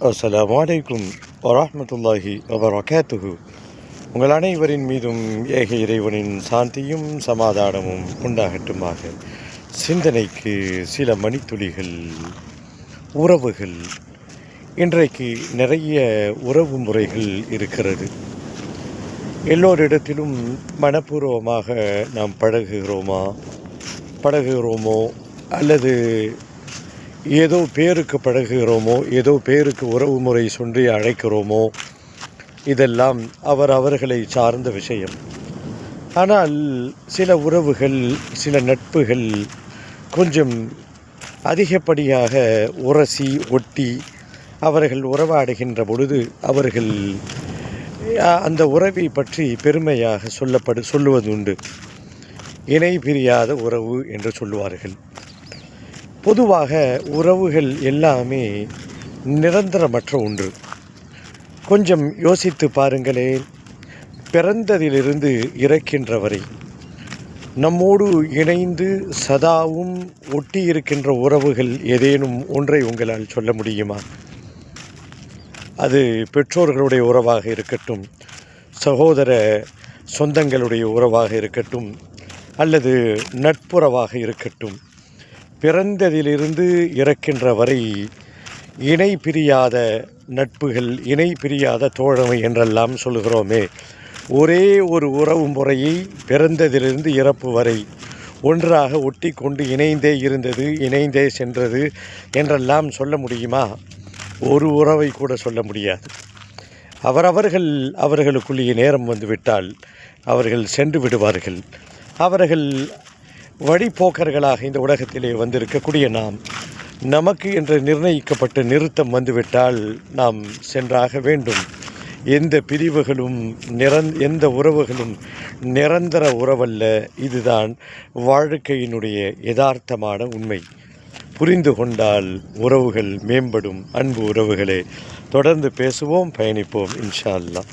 அஸ்ஸலாமு அலைக்கும் வரஹ்மத்துல்லாஹி வபரகாத்துஹு. உங்கள் அனைவரின் மீதும் ஏக இறைவனின் சாந்தியும் சமாதானமும் உண்டாகட்டுமாக. சிந்தனைக்கு சில மணித்துளிகள். உறவுகள். இன்றைக்கு நிறைய உறவு முறைகள் இருக்கிறது. எல்லோரிடத்திலும் மனப்பூர்வமாக நாம் பழகுகிறோமோ அல்லது ஏதோ பேருக்கு பழகுகிறோமோ, ஏதோ பேருக்கு உறவு முறை சொல்லி அழைக்கிறோமோ, இதெல்லாம் அவர்களை சார்ந்த விஷயம். ஆனால் சில உறவுகள், சில நட்புகள் கொஞ்சம் அதிகப்படியாக உரசி ஒட்டி அவர்கள் உறவாடுகின்ற பொழுது அவர்கள் அந்த உறவை பற்றி பெருமையாக சொல்லுவதுண்டு. இணை பிரியாத உறவு என்று சொல்லுவார்கள். பொதுவாக உறவுகள் எல்லாமே நிரந்தரமற்ற ஒன்று. கொஞ்சம் யோசித்து பாருங்களேன். பிறந்ததிலிருந்து இறக்கின்ற வரை நம்மோடு இணைந்து சதாவும் ஒட்டி இருக்கின்ற உறவுகள் ஏதேனும் ஒன்றை உங்களால் சொல்ல முடியுமா? அது பெற்றோர்களுடைய உறவாக இருக்கட்டும், சகோதர சொந்தங்களுடைய உறவாக இருக்கட்டும், அல்லது நட்புறவாக இருக்கட்டும். பிறந்ததிலிருந்து இறக்கின்ற வரை இணை பிரியாத நட்புகள், இணை பிரியாத தோழமை என்றெல்லாம் சொல்கிறோமே, ஒரே ஒரு உறவு முறையை பிறந்ததிலிருந்து இறப்பு வரை ஒன்றாக ஒட்டி கொண்டு இணைந்தே இருந்தது, இணைந்தே சென்றது என்றெல்லாம் சொல்ல முடியுமா? ஒரு உறவை கூட சொல்ல முடியாது. அவர்களுக்குள்ளேயே நேரம் வந்துவிட்டால் அவர்கள் சென்று விடுவார்கள். அவர்கள் வழிபோக்கர்களாக இந்த உலகத்திலே வந்திருக்கக்கூடிய நமக்கு என்று நிர்ணயிக்கப்பட்ட நிறுத்தம் வந்துவிட்டால் நாம் சென்றாக வேண்டும். எந்த பிரிவுகளும் எந்த உறவுகளும் நிரந்தர உறவல்ல. இதுதான் வாழ்க்கையினுடைய யதார்த்தமான உண்மை. புரிந்து கொண்டால் உறவுகள் மேம்படும். அன்பு உறவுகளே, தொடர்ந்து பேசுவோம், பயணிப்போம் இன்ஷா அல்லாஹ்.